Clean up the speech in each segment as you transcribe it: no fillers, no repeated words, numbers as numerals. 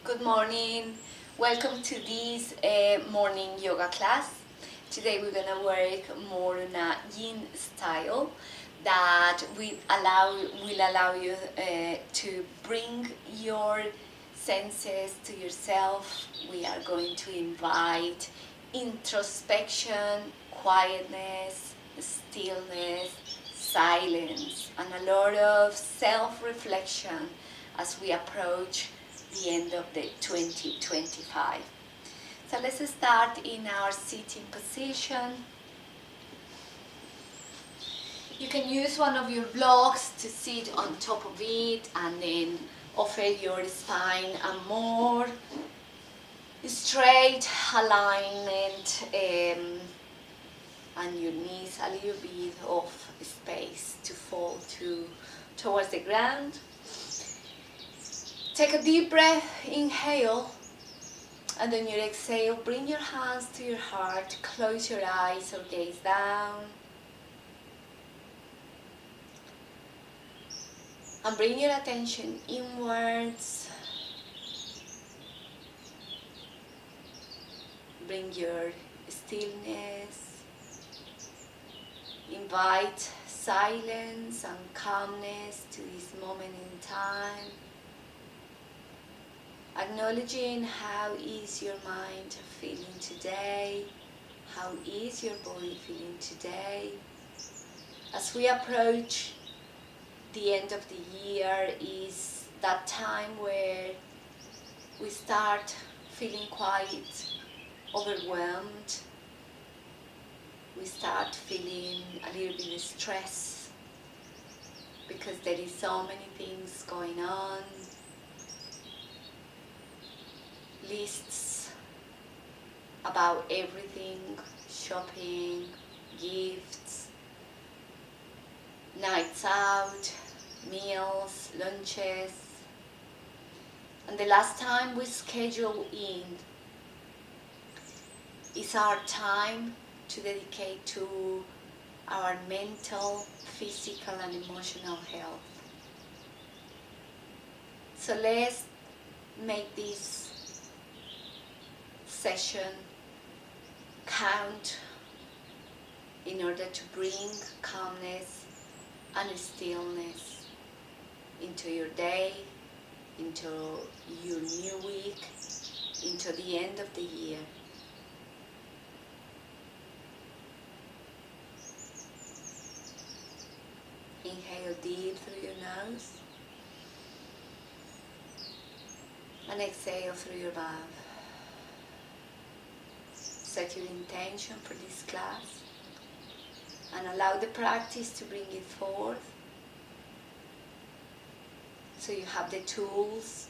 Good morning. Welcome to this morning yoga class. Today we're gonna work more on a Yin style that will allow you to bring your senses to yourself. We are going to invite introspection, quietness, stillness, silence, and a lot of self-reflection as we approach the end of the 2025. So let's start in our sitting position. You can use one of your blocks to sit on top of it and then offer your spine a more straight alignment and your knees a little bit of space to fall towards the ground. Take a deep breath, inhale, and on your exhale, bring your hands to your heart, close your eyes or gaze down. And bring your attention inwards. Bring your stillness. Invite silence and calmness to this moment in time. Acknowledging how is your mind feeling today, how is your body feeling today. As we approach the end of the year is that time where we start feeling quite overwhelmed. We start feeling a little bit of stress because there is so many things going on. Lists about everything, shopping, gifts, nights out, meals, lunches. And the last time we schedule in is our time to dedicate to our mental, physical and emotional health. So let's make this session count in order to bring calmness and stillness into your day, into your new week, into the end of the year. Inhale deep through your nose and exhale through your mouth. Set your intention for this class and allow the practice to bring it forth so you have the tools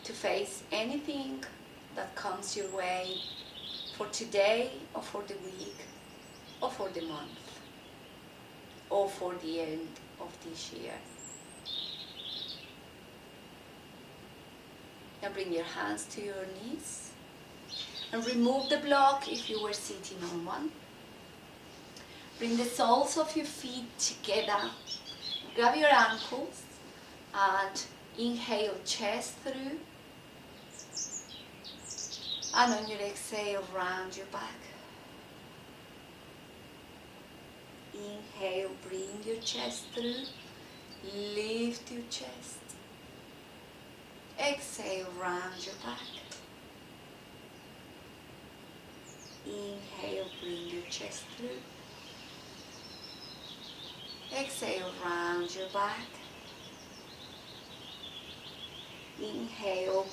to face anything that comes your way for today or for the week or for the month or for the end of this year. Now bring your hands to your knees and remove the block if you were sitting on one. Bring the soles of your feet together. Grab your ankles and inhale chest through. And on your exhale, round your back. Inhale, bring your chest through. Lift your chest. Exhale, round your back. Inhale, bring your chest through. Exhale, round your back. Inhale,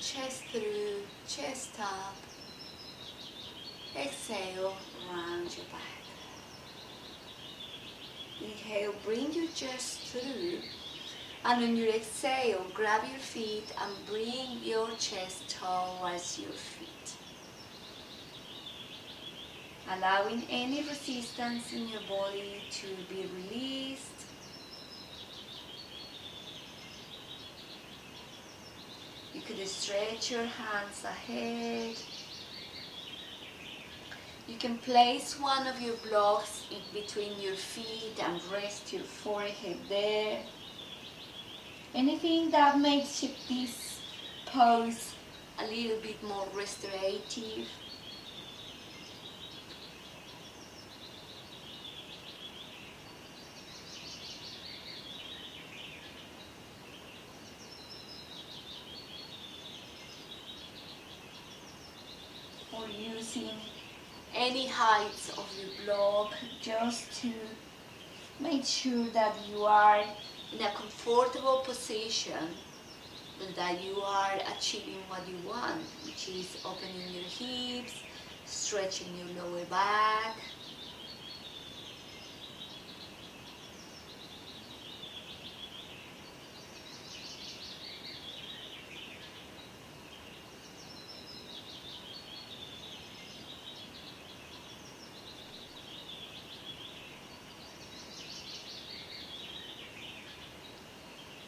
chest through, chest up. Exhale, round your back. Inhale, bring your chest through. And on your exhale, grab your feet and bring your chest towards your feet. Allowing any resistance in your body to be released. You could stretch your hands ahead. You can place one of your blocks in between your feet and rest your forehead there. Anything that makes this pose a little bit more restorative. Or using any heights of your block just to make sure that you are in a comfortable position, but that you are achieving what you want, which is opening your hips, stretching your lower back.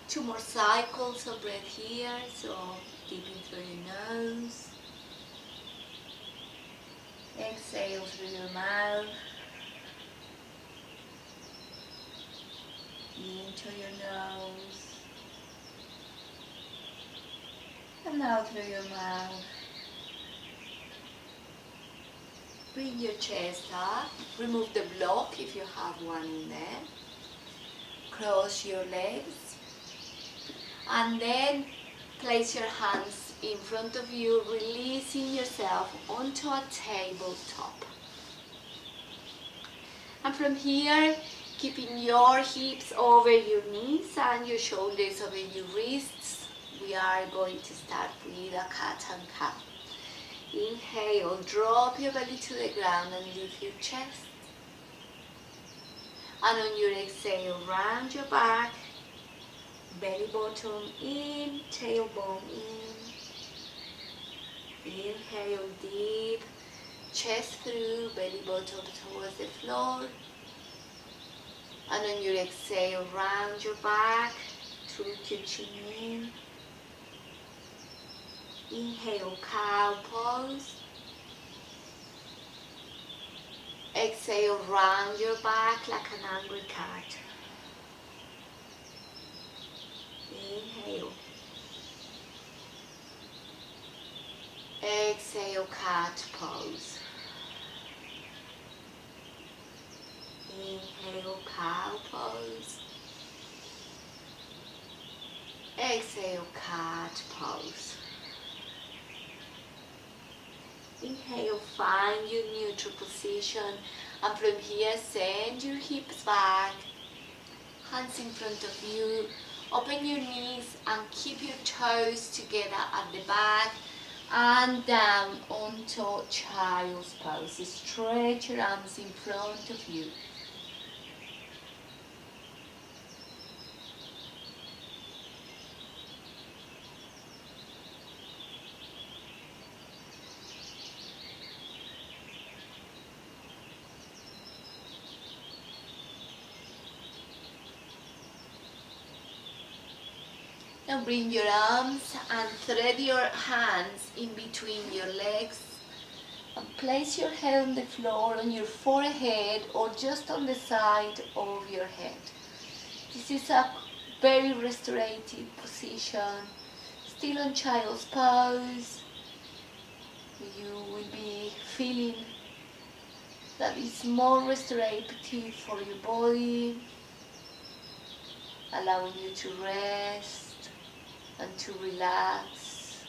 Two more cycles of breath here, so deep in through your nose. Exhale through your mouth. Into your nose. And out through your mouth. Bring your chest up. Remove the block if you have one in there. Cross your legs. And then place your hands in front of you, releasing yourself onto a tabletop. And from here, keeping your hips over your knees and your shoulders over your wrists, we are going to start with a cat and cow. Inhale, drop your belly to the ground and lift your chest. And on your exhale, round your back, belly bottom in, tailbone in. Inhale deep, chest through, belly bottom towards the floor. And on your exhale, round your back, tuck your chin in. Inhale, cow pose. Exhale, round your back like an angry cat. Inhale. Exhale, cat pose. Inhale, cow pose. Exhale, cat pose. Inhale, find your neutral position, and from here send your hips back, hands in front of you, open your knees and keep your toes together at the back and down onto child's pose. Stretch your arms in front of you. Now bring your arms and thread your hands in between your legs and place your head on the floor, on your forehead or just on the side of your head. This is a very restorative position. Still on child's pose. You will be feeling that it's more restorative for your body, allowing you to rest and to relax.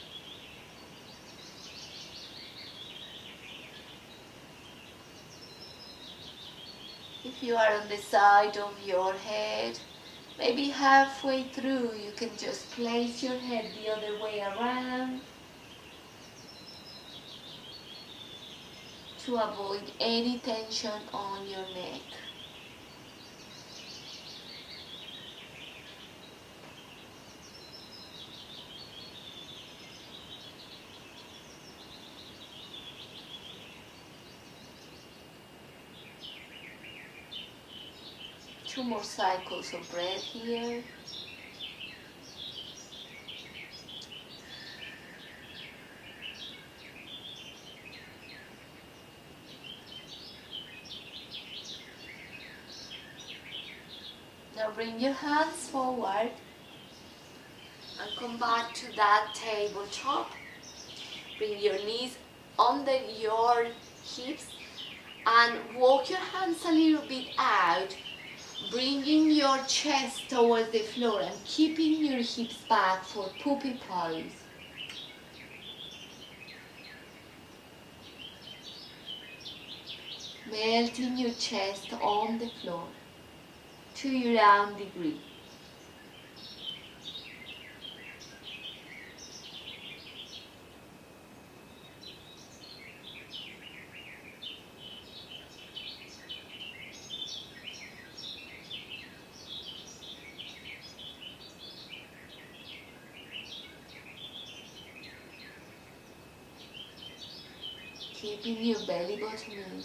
If you are on the side of your head, maybe halfway through you can just place your head the other way around to avoid any tension on your neck. Two more cycles of breath here. Now bring your hands forward And come back to that tabletop. Bring your knees under your hips and walk your hands a little bit out, bringing your chest towards the floor and keeping your hips back for puppy pose. Melting your chest on the floor to your own degree. Keeping your belly button in.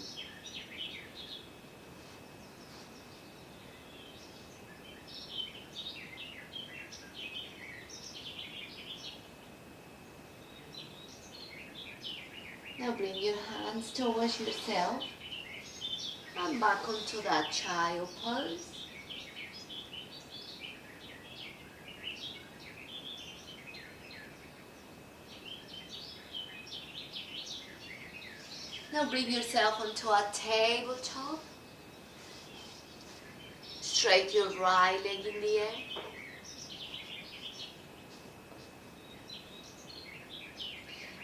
Now bring your hands towards yourself and back onto that child pose. Now bring yourself onto a tabletop. Straight your right leg in the air.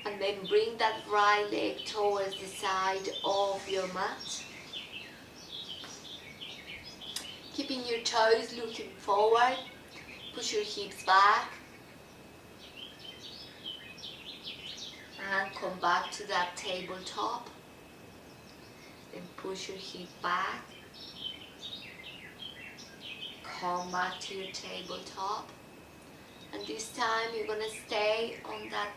And then bring that right leg towards the side of your mat. Keeping your toes looking forward. Push your hips back. And come back to that tabletop. Then push your hip back. Come back to your tabletop. And this time you're going to stay on that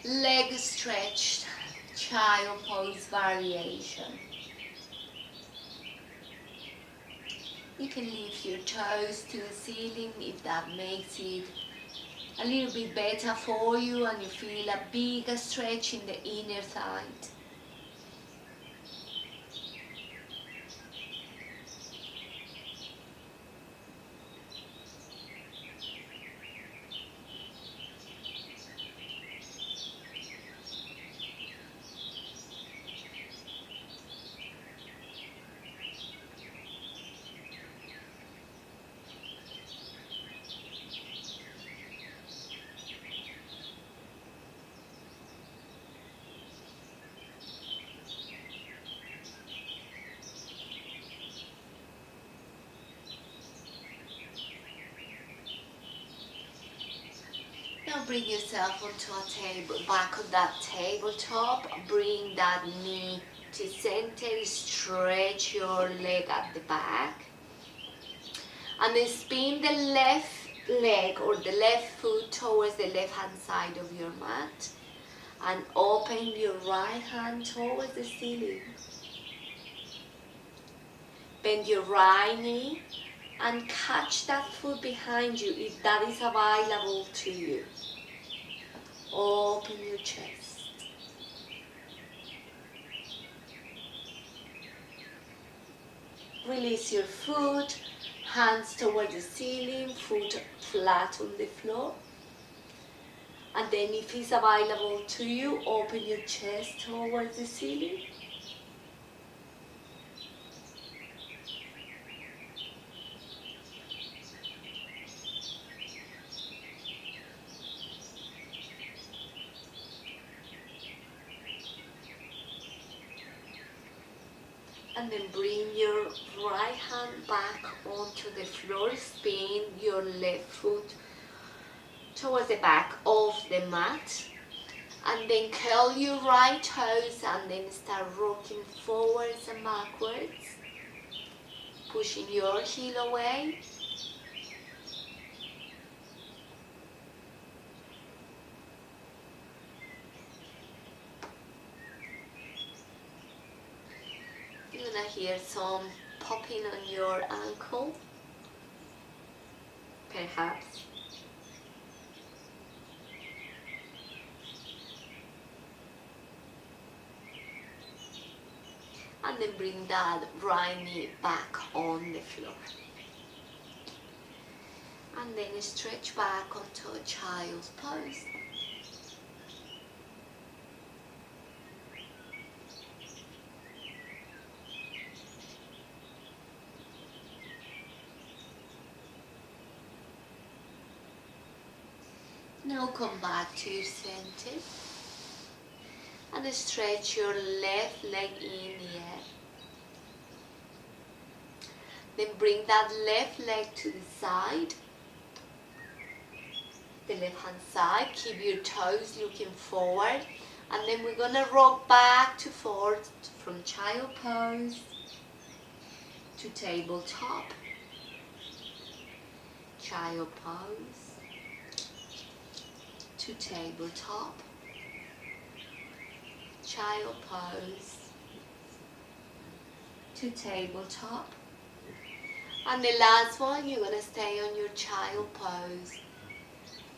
leg stretched child pose variation. You can lift your toes to the ceiling if that makes it a little bit better for you and you feel a bigger stretch in the inner thigh. Now bring yourself onto a table, back on that tabletop. Bring that knee to center, stretch your leg at the back. And then spin the left leg or the left foot towards the left hand side of your mat. And open your right hand towards the ceiling. Bend your right knee and catch that foot behind you if that is available to you. Open your chest. Release your foot, hands towards the ceiling, foot flat on the floor. And then if it's available to you, open your chest towards the ceiling. And then bring your right hand back onto the floor. Spin your left foot towards the back of the mat. And then curl your right toes and then start rocking forwards and backwards. Pushing your heel away. You're gonna hear some popping on your ankle, perhaps. And then bring that right knee back on the floor. And then stretch back onto a child's pose. Now come back to your center and stretch your left leg in the air. Then bring that left leg to the side, the left hand side. Keep your toes looking forward, and then we're gonna rock back to forth from child pose to tabletop, child pose to tabletop, child pose to tabletop. And the last one, you're going to stay on your child pose.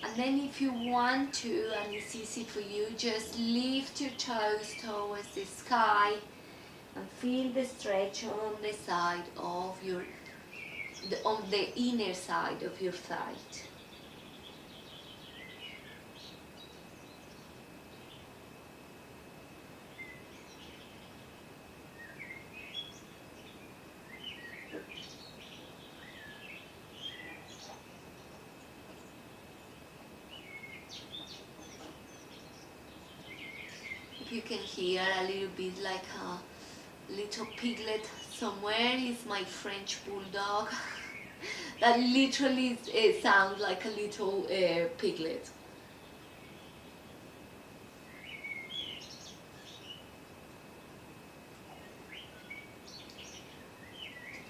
And then if you want to, and it's easy for you, just lift your toes towards the sky and feel the stretch on the side of your, on the inner side of your thigh. You can hear a little bit like a little piglet somewhere. Is my French bulldog that literally sounds like a little piglet.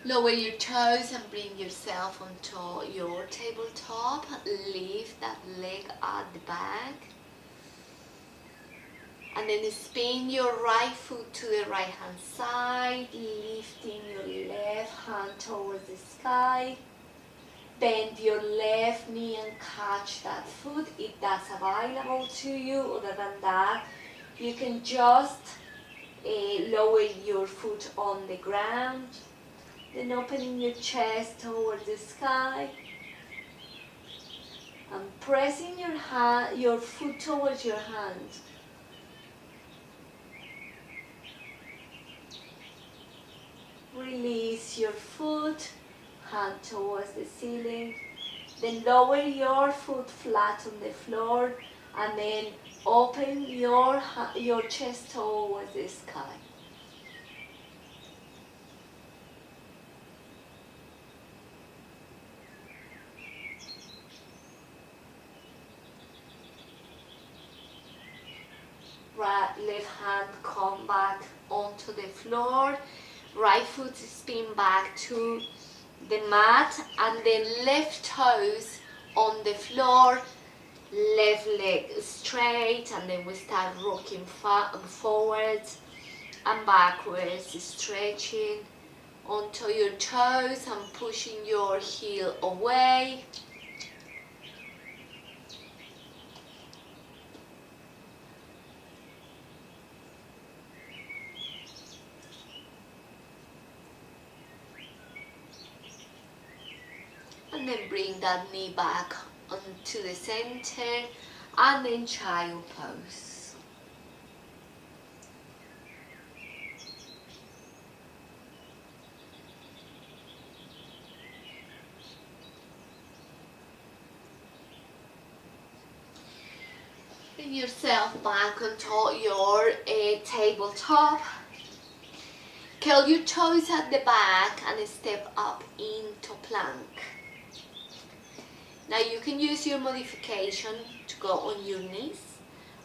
Lower your toes and bring yourself onto your tabletop. Lift that leg at the back. And then spin your right foot to the right hand side, lifting your left hand towards the sky. Bend your left knee and catch that foot if that's available to you. Other than that, you can just lower your foot on the ground. Then opening your chest towards the sky. And pressing your foot towards your hand. Release your foot, hand towards the ceiling. Then lower your foot flat on the floor and then open your chest towards the sky. Right, left hand come back onto the floor. Right foot spin back to the mat and then left toes on the floor, left leg straight, and then we start rocking forwards and backwards, stretching onto your toes and pushing your heel away. And then bring that knee back onto the center and then child pose. Bring yourself back onto your tabletop. Curl your toes at the back and step up into plank. Now you can use your modification to go on your knees,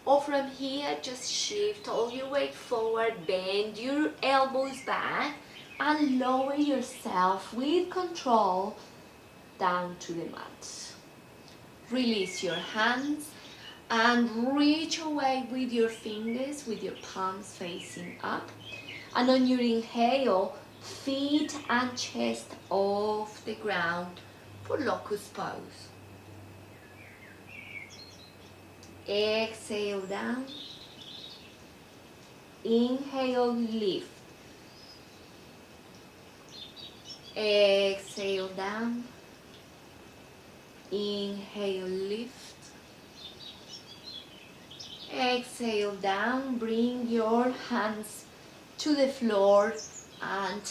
or from here just shift all your weight forward, bend your elbows back and lower yourself with control down to the mat. Release your hands and reach away with your fingers, with your palms facing up. And on your inhale, feet and chest off the ground for locust pose. Exhale down. Inhale, lift. Exhale down. Inhale, lift. Exhale down, bring your hands to the floor and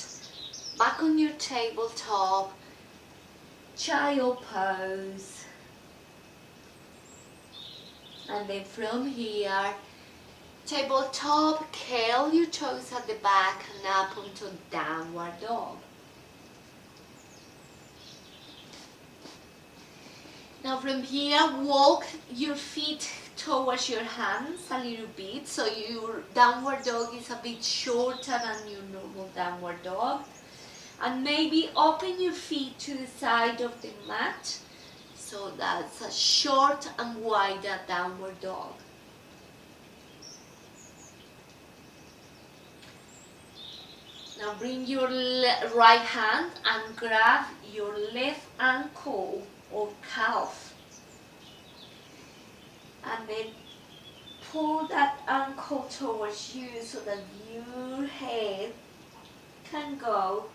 back on your tabletop, child pose. And then from here, tabletop, curl your toes at the back and up onto downward dog. Now from here, walk your feet towards your hands a little bit, so your downward dog is a bit shorter than your normal downward dog. And maybe open your feet to the side of the mat, so that's a short and wider downward dog. Now bring your right hand and grab your left ankle or calf. And then pull that ankle towards you so that your head can go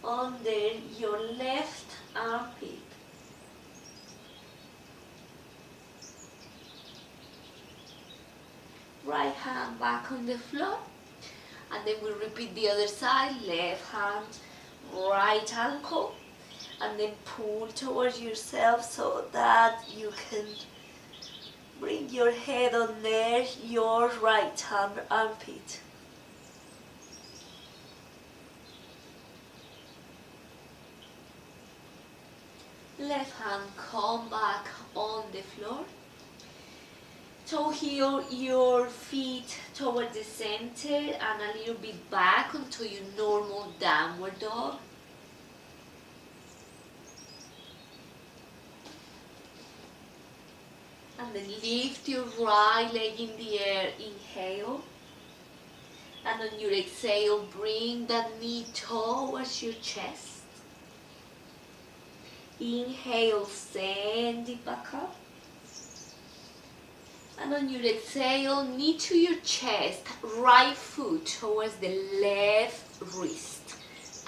under your left armpit. Right hand back on the floor. And then we repeat the other side, left hand, right ankle. And then pull towards yourself so that you can bring your head under your right hand armpit. Left hand come back on the floor. Toe heel your feet towards the center and a little bit back onto your normal downward dog. And then lift your right leg in the air, inhale. And on your exhale, bring that knee towards your chest. Inhale, send it back up. And on your exhale, knee to your chest, right foot towards the left wrist.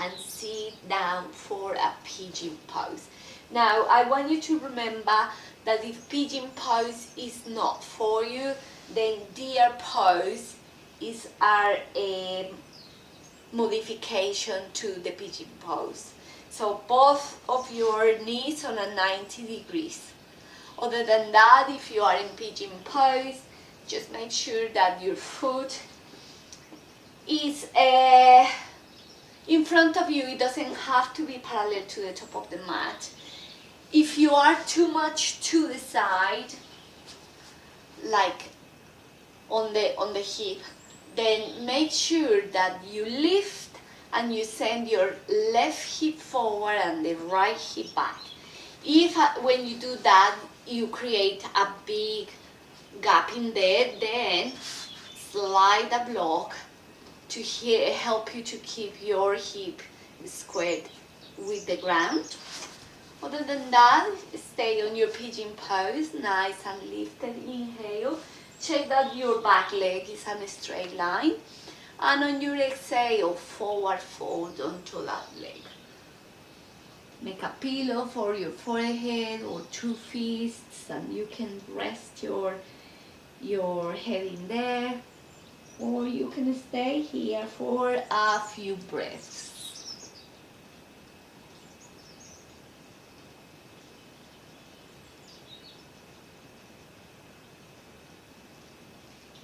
And sit down for a pigeon pose. Now, I want you to remember that if pigeon pose is not for you, then deer pose is our modification to the pigeon pose. So both of your knees on a 90 degrees. Other than that, if you are in pigeon pose, just make sure that your foot is in front of you. It doesn't have to be parallel to the top of the mat. If you are too much to the side, like on the hip, then make sure that you lift and you send your left hip forward and the right hip back. If when you do that, you create a big gap in there, then slide a block to help you to keep your hip squared with the ground. Other than that, stay on your pigeon pose, nice and lifted, inhale. Check that your back leg is on a straight line. And on your exhale, forward fold onto that leg. Make a pillow for your forehead or two fists, and you can rest your head in there, or you can stay here for a few breaths.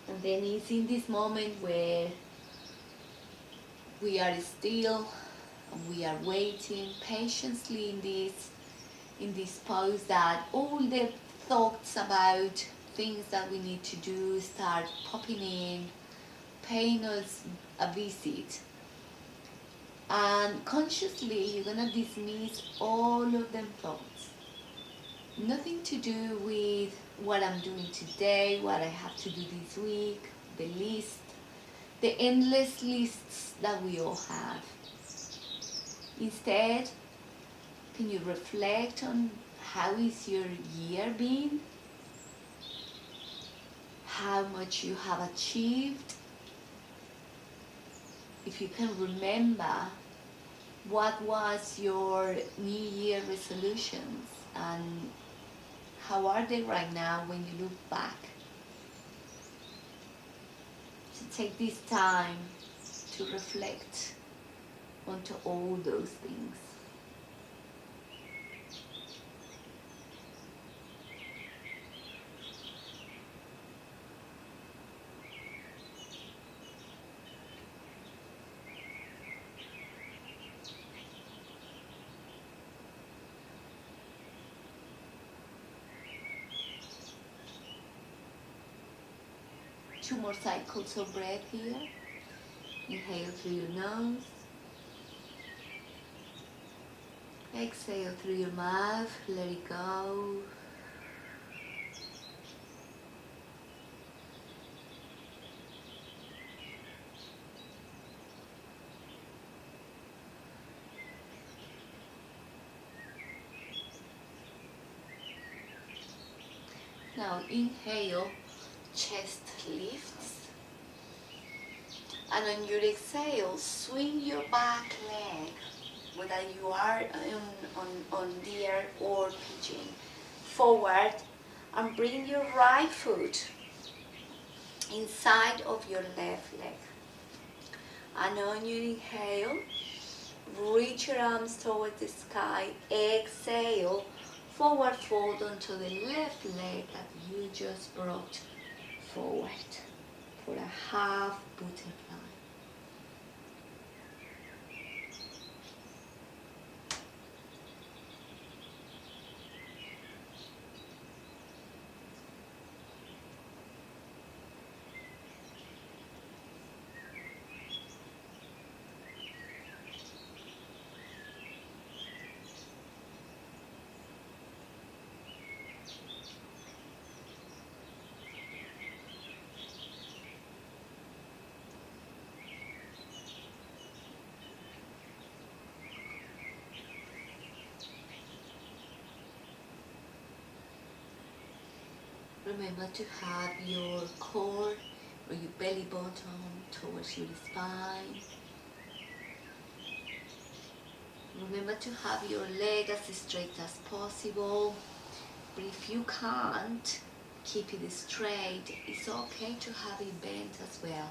And then it's in this moment where we are still and we are waiting patiently in this pose, that all the thoughts about things that we need to do start popping in, paying us a visit. And consciously you're gonna dismiss all of them thoughts. Nothing to do with what I'm doing today, what I have to do this week, the list, the endless lists that we all have. Instead, can you reflect on how is your year been? How much you have achieved? If you can remember, what was your New Year resolutions and How are they right now when you look back? So take this time to reflect onto all those things. Two more cycles of breath here. Inhale through your nose. Exhale through your mouth. Let it go. Now inhale, chest lifts. And on your exhale, swing your back leg, whether you are on deer or pigeon, forward, and bring your right foot inside of your left leg. And on your inhale, reach your arms towards the sky. Exhale, forward fold onto the left leg that you just brought forward for a half butterfly. Remember to have your core or your belly button towards your spine. Remember to have your leg as straight as possible. But if you can't keep it straight, it's okay to have it bent as well.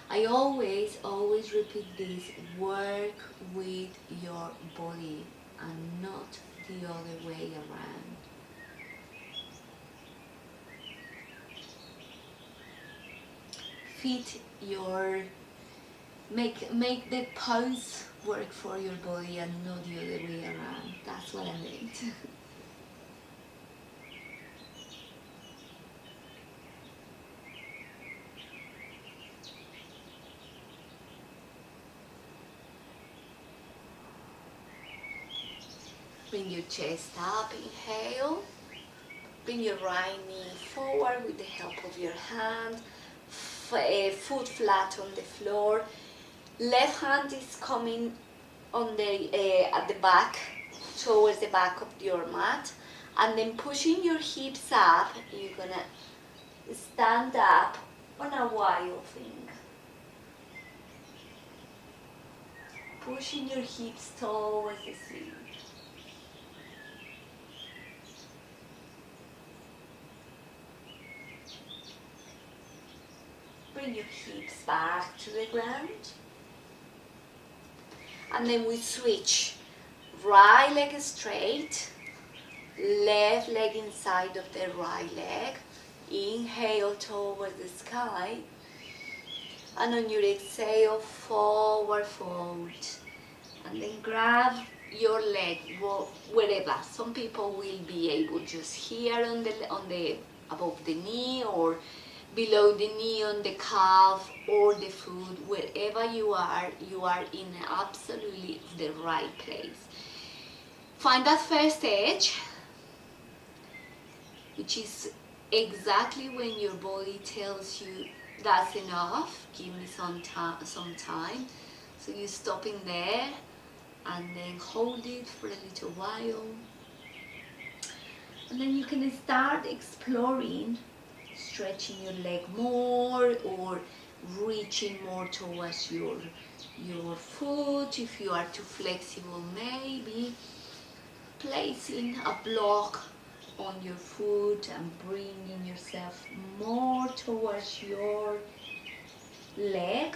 I always repeat this: work with your body and not the other way around. Fit your, make the pose work for your body and not the other way around. That's what I meant. Bring your chest up, inhale. Bring your right knee forward with the help of your hand. Foot flat on the floor. Left hand is coming on the at the back, towards the back of your mat, and then pushing your hips up. You're gonna stand up on a wild thing. Pushing your hips towards the ceiling. Bring your hips back to the ground. And then we switch. Right leg straight, left leg inside of the right leg. Inhale towards the sky. And on your exhale, forward fold. And then grab your leg wherever. Some people will be able just here on the above the knee, or below the knee on the calf or the foot. Wherever you are in absolutely the right place. Find that first edge, which is exactly when your body tells you that's enough, give me some time. So you're stopping there and then hold it for a little while. And then you can start exploring, stretching your leg more or reaching more towards your foot. If you are too flexible, maybe placing a block on your foot and bringing yourself more towards your leg,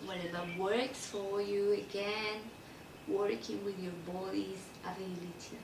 whatever works for you. Again, working with your body's ability.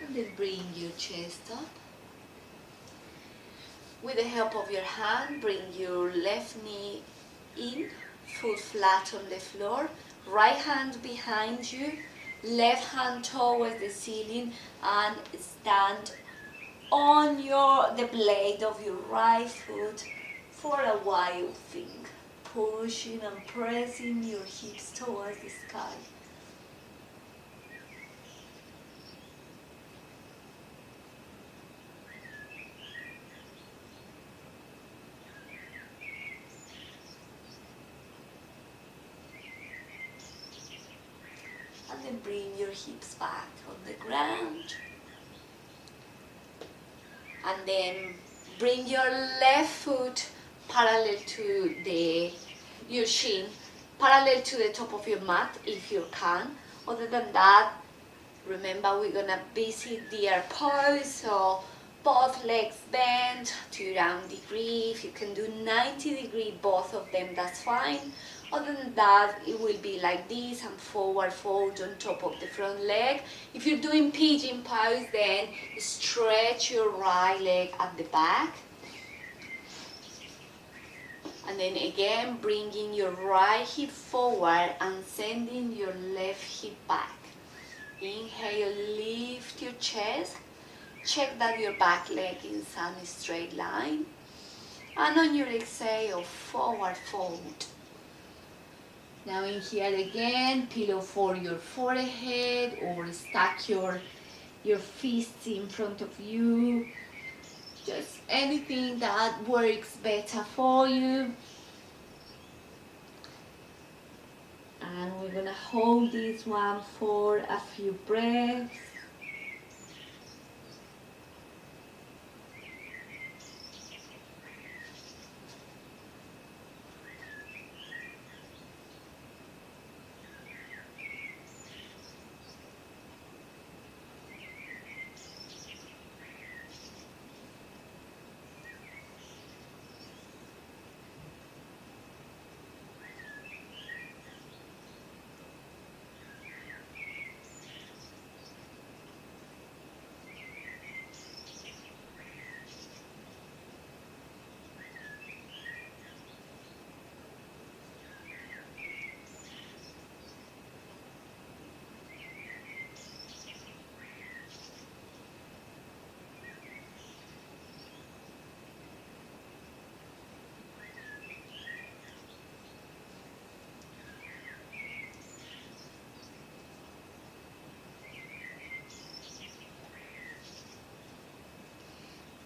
And then bring your chest up. With the help of your hand, bring your left knee in, foot flat on the floor, right hand behind you, left hand towards the ceiling, and stand on the blade of your right foot for a wild thing, pushing and pressing your hips towards the sky. And then bring your hips back on the ground. And then bring your left foot parallel to your shin, parallel to the top of your mat if you can. Other than that, remember we're gonna visit the air pose, so both legs bent to round degree. If you can do 90 degree, both of them, that's fine. Other than that, it will be like this and forward fold on top of the front leg. If you're doing pigeon pose, then stretch your right leg at the back. And then again, bringing your right hip forward and sending your left hip back. Inhale, lift your chest. Check that your back leg is on a straight line. And on your exhale, forward fold. Now inhale again, pillow for your forehead or stack your fists in front of you. Just anything that works better for you. And we're gonna hold this one for a few breaths.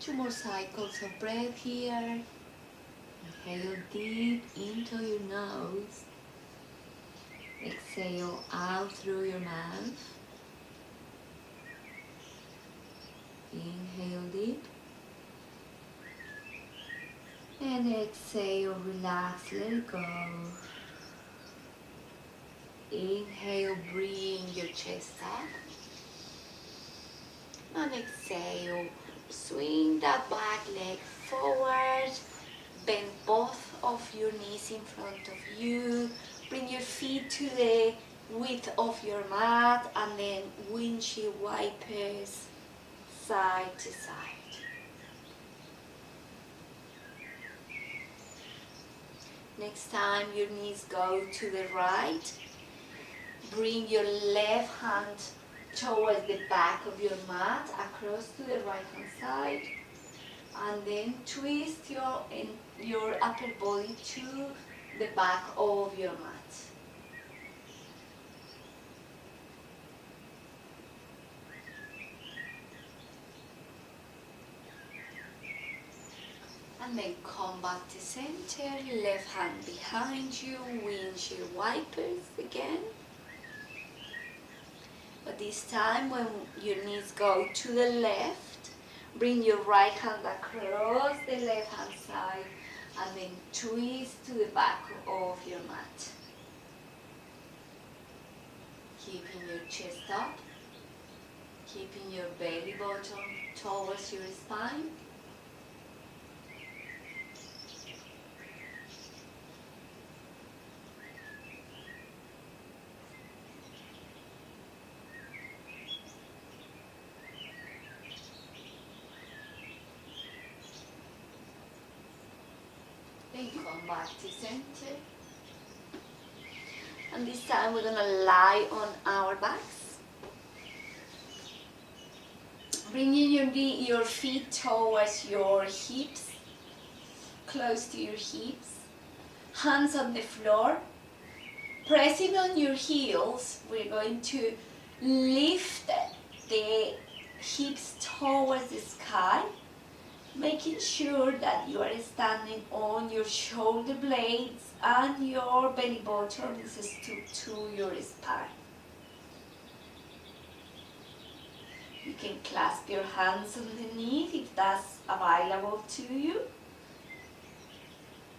Two more cycles of breath here. Inhale deep into your nose. Exhale out through your mouth. Inhale deep. And exhale, relax, let it go. Inhale, bring your chest up. And exhale, swing that back leg forward. Bend both of your knees in front of you. Bring your feet to the width of your mat and then windshield wipers side to side. Next time your knees go to the right, bring your left hand towards the back of your mat, across to the right hand side, and then twist your upper body to the back of your mat. And then come back to center, left hand behind you, windshield wipers again. But this time when your knees go to the left, bring your right hand across the left hand side and then twist to the back of your mat. Keeping your chest up, keeping your belly button towards your spine. Then come back to center. And this time we're going to lie on our backs. Bringing your feet towards your hips, close to your hips. Hands on the floor. Pressing on your heels, we're going to lift the hips towards the sky, making sure that you are standing on your shoulder blades and your belly button is stuck to your spine. You can clasp your hands underneath if that's available to you.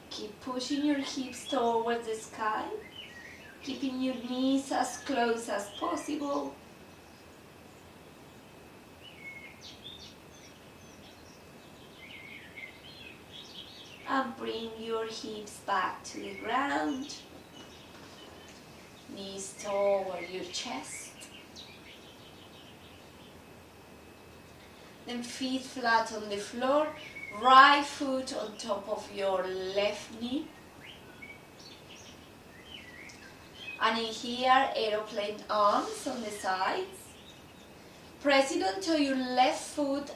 Keep pushing your hips towards the sky, keeping your knees as close as possible. And bring your hips back to the ground. Knees toward your chest. Then feet flat on the floor. Right foot on top of your left knee. And in here, aeroplane arms on the sides. Press it onto your left foot,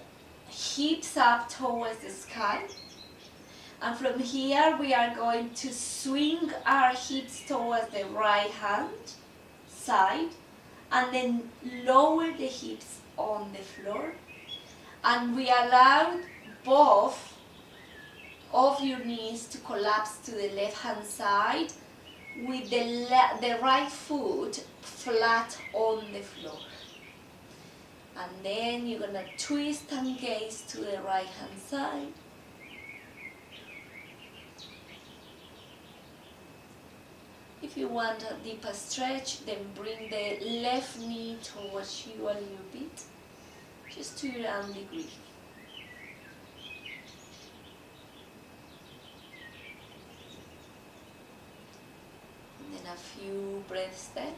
hips up towards the sky. And from here, we are going to swing our hips towards the right hand side and then lower the hips on the floor. And we allow both of your knees to collapse to the left hand side with the right foot flat on the floor. And then you're going to twist and gaze to the right hand side. If you want a deeper stretch, then bring the left knee towards you a little bit, just to your own degree. And then a few breaths there.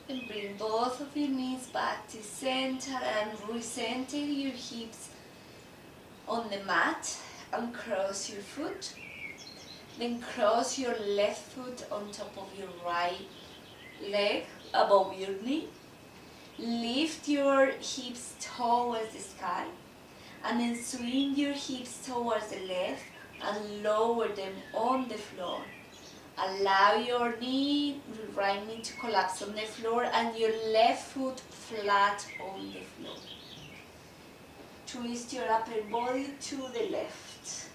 And bring both of your knees back to center and recenter your hips on the mat and cross your foot. Then cross your left foot on top of your right leg above your knee. Lift your hips towards the sky and then swing your hips towards the left and lower them on the floor. Allow your right knee to collapse on the floor and your left foot flat on the floor. Twist your upper body to the left.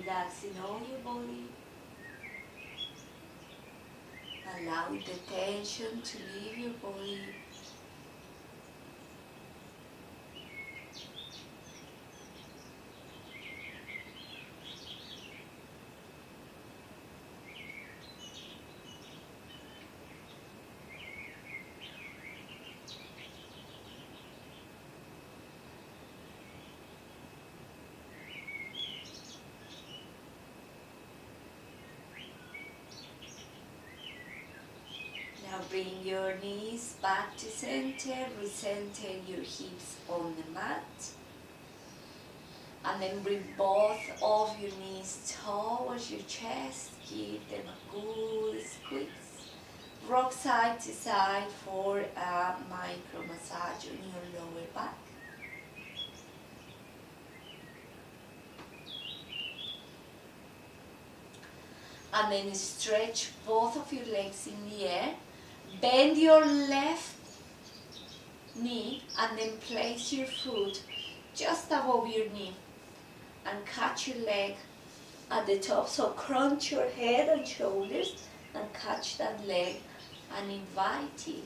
Relaxing all your body. Allow the tension to leave your body. Now bring your knees back to center, recenter your hips on the mat. And then bring both of your knees towards your chest, give them a good squeeze. Rock side to side for a micro massage on your lower back. And then stretch both of your legs in the air. Bend your left knee and then place your foot just above your knee and catch your leg at the top. So crunch your head and shoulders and catch that leg and invite it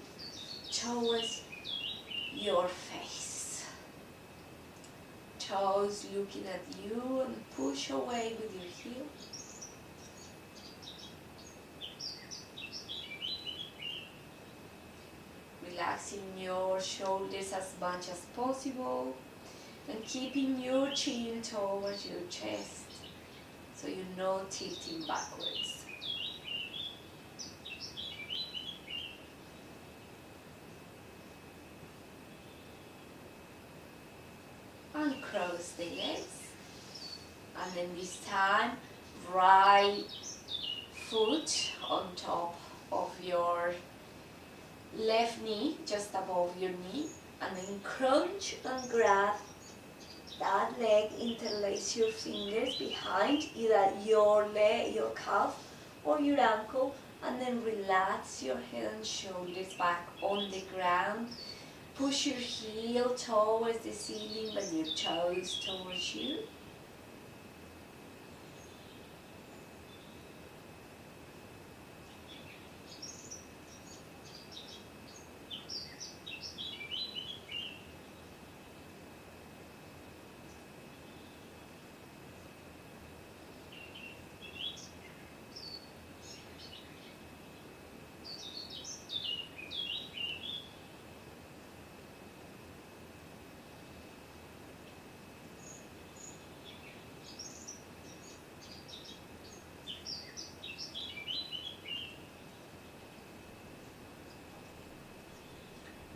towards your face. Toes looking at you and push away with your heel. Relaxing your shoulders as much as possible and keeping your chin towards your chest so you're not tilting backwards. Uncross the legs and then this time right foot on top of your left knee, just above your knee, and then crunch and grab that leg, interlace your fingers behind either your leg, your calf or your ankle, and then relax your head and shoulders back on the ground. Push your heel towards the ceiling but your toes towards you.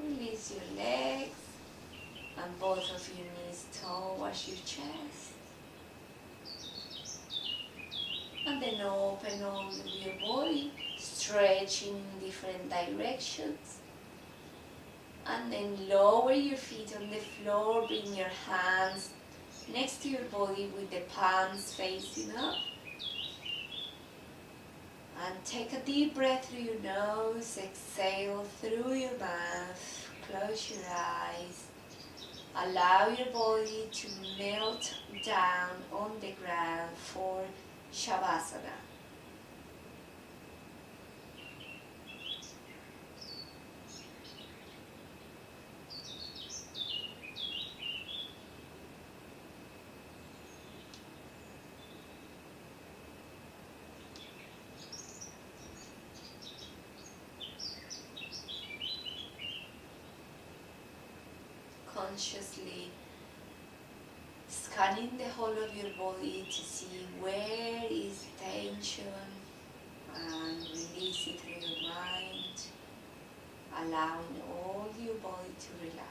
Release your legs and both of your knees towards your chest. And then open all of your body, stretching in different directions. And then lower your feet on the floor, bring your hands next to your body with the palms facing up. And take a deep breath through your nose, exhale through your mouth, close your eyes. Allow your body to melt down on the ground for Shavasana. Consciously scanning the whole of your body to see where is tension and release it through your mind, allowing all your body to relax.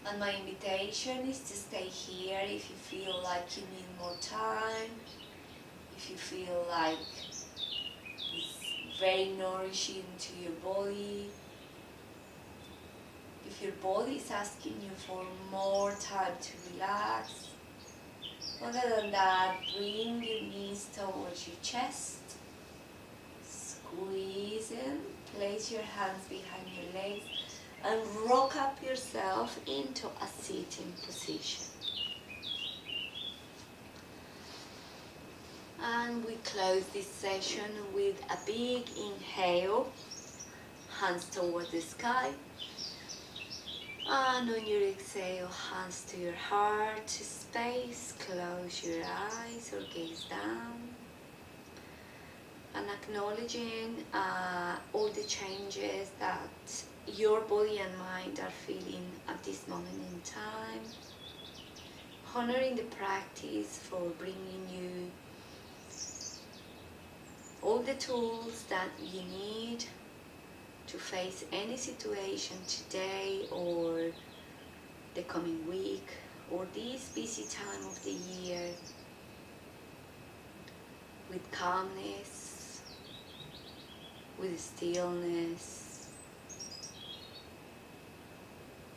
And my invitation is to stay here if you feel like you need more time, if you feel like it's very nourishing to your body, if your body is asking you for more time to relax. Other than that, bring your knees towards your chest, squeeze in, place your hands behind your legs, and rock up yourself into a sitting position. And we close this session with a big inhale, hands towards the sky. And on your exhale, hands to your heart space, close your eyes or gaze down. And acknowledging all the changes that your body and mind are feeling at this moment in time. Honoring the practice for bringing you all the tools that you need to face any situation today or the coming week or this busy time of the year with calmness, with stillness,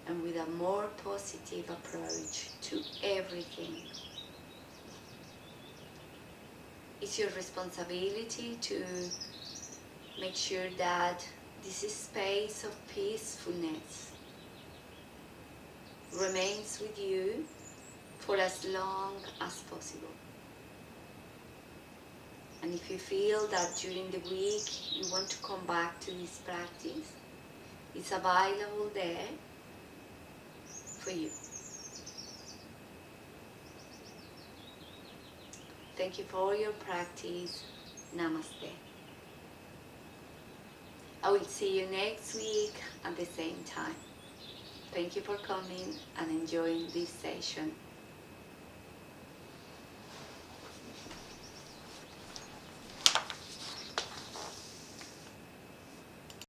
and with a more positive approach to everything. It's your responsibility to make sure that this space of peacefulness remains with you for as long as possible. And if you feel that during the week you want to come back to this practice, it's available there for you. Thank you for your practice. Namaste. I will see you next week at the same time. Thank you for coming and enjoying this session.